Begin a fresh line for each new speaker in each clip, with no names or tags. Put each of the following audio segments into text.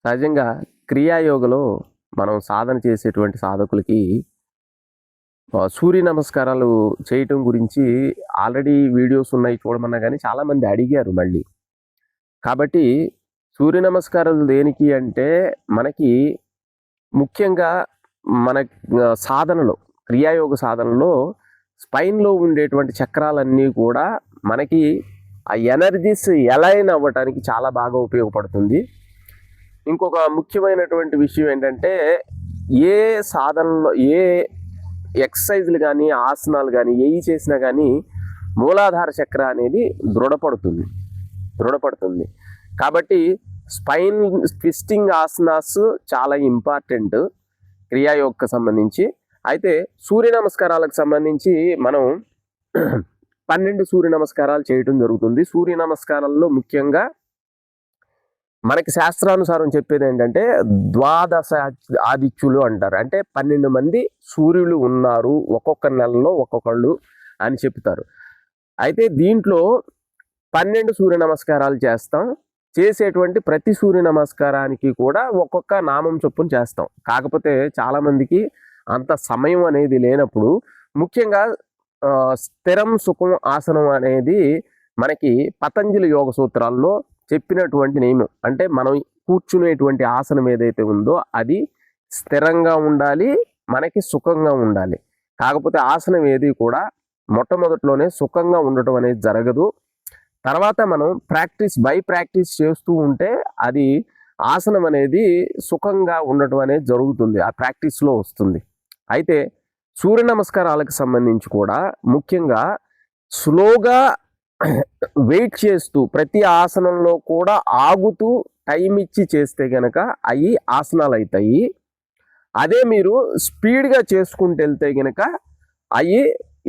సహజంగా క్రియాయోగలో మనం సాధన చేసేటువంటి సాధకులకి సూర్య నమస్కారాలు చేయటం గురించి ఆల్రెడీ వీడియోస్ ఉన్నాయి చూడమన్నా కానీ చాలామంది అడిగారు మళ్ళీ. కాబట్టి సూర్య నమస్కారాలు దేనికి అంటే మనకి ముఖ్యంగా మన సాధనలో క్రియాయోగ సాధనలో స్పైన్లో ఉండేటువంటి చక్రాలన్నీ కూడా మనకి ఆ ఎనర్జీస్ అలైన్ అవ్వటానికి చాలా బాగా ఉపయోగపడుతుంది. ఇంకొక ముఖ్యమైనటువంటి విషయం ఏంటంటే ఏ సాధనలో ఏ ఎక్సర్సైజులు కానీ ఆసనాలు కానీ ఏవి చేసినా కానీ మూలాధార చక్ర అనేది దృఢపడుతుంది. కాబట్టి స్పైన్ ట్విస్టింగ్ ఆసనాస్ చాలా ఇంపార్టెంట్ క్రియాయోగకు సంబంధించి. అయితే సూర్య నమస్కారాలకు సంబంధించి మనం 12 సూర్య నమస్కారాలు చేయటం జరుగుతుంది. సూర్య నమస్కారాల్లో ముఖ్యంగా మనకి శాస్త్రానుసారం చెప్పేది ఏంటంటే ద్వాదశ ఆదిత్యులు అంటారు. అంటే 12 మంది సూర్యులు ఉన్నారు ఒక్కొక్క నెలలో ఒక్కొక్కళ్ళు అని చెప్తారు. అయితే దీంట్లో 12 సూర్య నమస్కారాలు చేస్తాం. చేసేటువంటి ప్రతి సూర్య నమస్కారానికి కూడా ఒక్కొక్క నామం చొప్పున చేస్తాం. కాకపోతే చాలామందికి అంత సమయం అనేది లేనప్పుడు ముఖ్యంగా స్థిరం సుఖం ఆసనం అనేది మనకి పతంజలి యోగ సూత్రాల్లో చెప్పినటువంటి నియమం. అంటే మనం కూర్చునేటువంటి ఆసనం ఏదైతే ఉందో అది స్థిరంగా ఉండాలి, మనకి సుఖంగా ఉండాలి. కాకపోతే ఆసనం ఏది కూడా మొట్టమొదట్లోనే సుఖంగా ఉండటం అనేది జరగదు. తర్వాత మనం బై ప్రాక్టీస్ చేస్తూ ఉంటే అది ఆసనం అనేది సుఖంగా ఉండటం అనేది జరుగుతుంది, ఆ ప్రాక్టీస్లో వస్తుంది. అయితే సూర్య నమస్కారాలకు సంబంధించి కూడా ముఖ్యంగా స్లోగా వెయిట్ చేస్తూ ప్రతి ఆసనంలో కూడా ఆగుతూ టైం ఇచ్చి చేస్తే కనుక అవి ఆసనాలు అవుతాయి. అదే మీరు స్పీడ్గా చేసుకుంటూ వెళ్తే కనుక అవి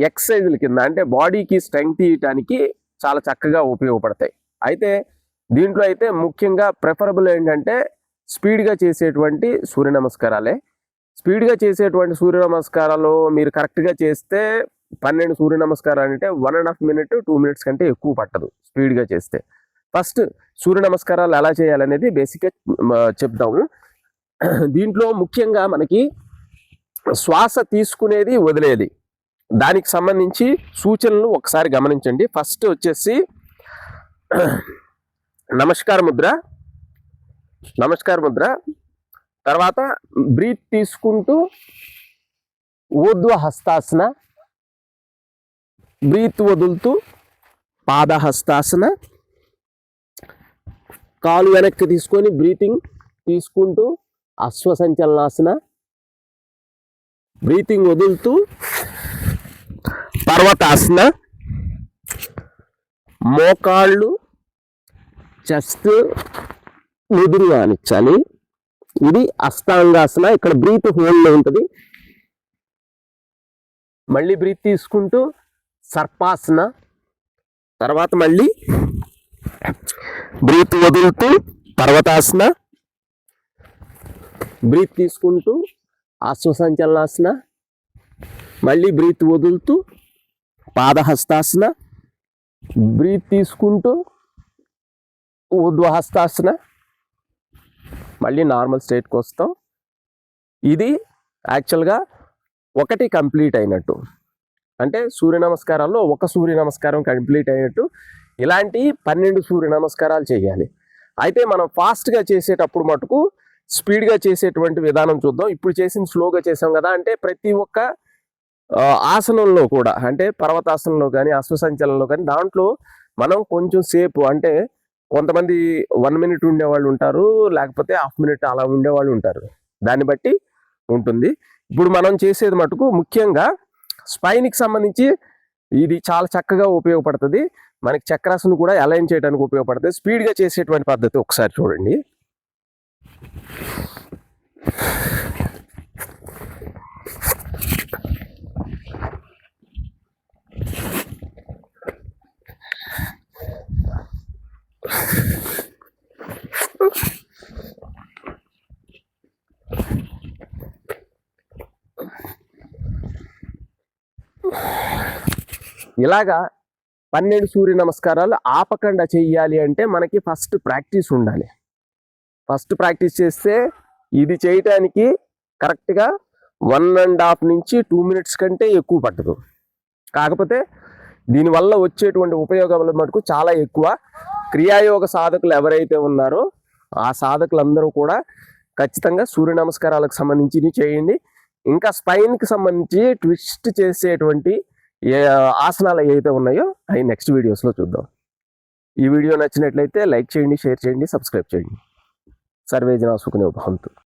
ఎక్సర్సైజుల కింద, అంటే బాడీకి స్ట్రెంగ్త్ ఇవ్వటానికి చాలా చక్కగా ఉపయోగపడతాయి. అయితే దీంట్లో అయితే ముఖ్యంగా ప్రిఫరబుల్ ఏంటంటే స్పీడ్గా చేసేటువంటి సూర్య నమస్కారాలే. స్పీడ్గా చేసేటువంటి సూర్య నమస్కారాలు మీరు కరెక్ట్గా చేస్తే 12 సూర్య నమస్కారాలు అంటే 1.5 minute 2 minutes కంటే ఎక్కువ పట్టదు స్పీడ్గా చేస్తే. ఫస్ట్ సూర్య నమస్కారాలు ఎలా చేయాలనేది బేసిక్గా చెప్దాము. దీంట్లో ముఖ్యంగా మనకి శ్వాస తీసుకునేది వదిలేది దానికి సంబంధించి సూచనలు ఒకసారి గమనించండి. ఫస్ట్ వచ్చేసి నమస్కార ముద్ర, తర్వాత బ్రీత్ తీసుకుంటూ ఊర్ధ్వ హస్తాసన, బ్రీత్ వదులుతూ పాదహస్తాసన, కాలు వెనక్కి తీసుకొని బ్రీతింగ్ తీసుకుంటూ అశ్వసంచలనాసన, బ్రీతింగ్ వదులుతూ పర్వతాసన, మోకాళ్ళు చెస్ట్ ఎదురుగా అనిచ్చాలి. ఇది అష్టాంగాసన. ఇక్కడ బ్రీత్ హోల్డ్లో ఉంటుంది. మళ్ళీ బ్రీత్ తీసుకుంటూ సర్పాసన, తర్వాత మళ్ళీ బ్రీత్ వదులుతూ పర్వతాసన, బ్రీత్ తీసుకుంటూ అశ్వసంచలనాసన, మళ్ళీ బ్రీత్ వదులుతూ పాదహస్తాసన, బ్రీత్ తీసుకుంటూ ఊర్ధ్వహస్తాసన, మళ్ళీ నార్మల్ స్టేట్కి వస్తాం. ఇది యాక్చువల్గా ఒకటి కంప్లీట్ అయినట్టు, అంటే సూర్య నమస్కారాల్లో ఒక సూర్య నమస్కారం కంప్లీట్ అయినట్టు. ఇలాంటి 12 సూర్య నమస్కారాలు చేయాలి. అయితే మనం ఫాస్ట్గా చేసేటప్పుడు మటుకు స్పీడ్గా చేసేటువంటి విధానం చూద్దాం. ఇప్పుడు చేసిన స్లోగా చేసాం కదా, అంటే ప్రతి ఒక్క ఆసనంలో కూడా, అంటే పర్వతాసనంలో కానీ అశ్వసంచలనంలో కానీ దాంట్లో మనం కొంచెం సేపు, అంటే కొంతమంది 1 minute ఉండేవాళ్ళు ఉంటారు, లేకపోతే 1/2 minute అలా ఉండేవాళ్ళు ఉంటారు. దాన్ని బట్టి ఉంటుంది. ఇప్పుడు మనం చేసేది మటుకు ముఖ్యంగా స్పైన్కి సంబంధించి ఇది చాలా చక్కగా ఉపయోగపడుతుంది. మనకి చక్రాసను కూడా అలైన్ చేయడానికి ఉపయోగపడుతుంది. స్పీడ్గా చేసేటువంటి పద్ధతి ఒకసారి చూడండి. ఇలాగా 12 సూర్య నమస్కారాలు ఆపకుండా చెయ్యాలి అంటే మనకి ఫస్ట్ ప్రాక్టీస్ ఉండాలి. ఫస్ట్ ప్రాక్టీస్ చేస్తే ఇది చేయటానికి కరెక్ట్గా 1.5 నుంచి 2 మినిట్స్ కంటే ఎక్కువ పట్టదు. కాకపోతే దీనివల్ల వచ్చేటువంటి ఉపయోగాలు మటుకు చాలా ఎక్కువ. క్రియాయోగ సాధకులు ఎవరైతే ఉన్నారో ఆ సాధకులందరూ కూడా ఖచ్చితంగా సూర్య నమస్కారాలకు సంబంధించి చేయండి. ఇంకా స్పైన్కి సంబంధించి ట్విస్ట్ చేసేటువంటి ఆసనాలు ఏవైతే ఉన్నాయో అవి నెక్స్ట్ వీడియోస్లో చూద్దాం. ఈ వీడియో నచ్చినట్లయితే లైక్ చేయండి, షేర్ చేయండి, సబ్స్క్రైబ్ చేయండి. సర్వే జనా సుఖినో భవంతు.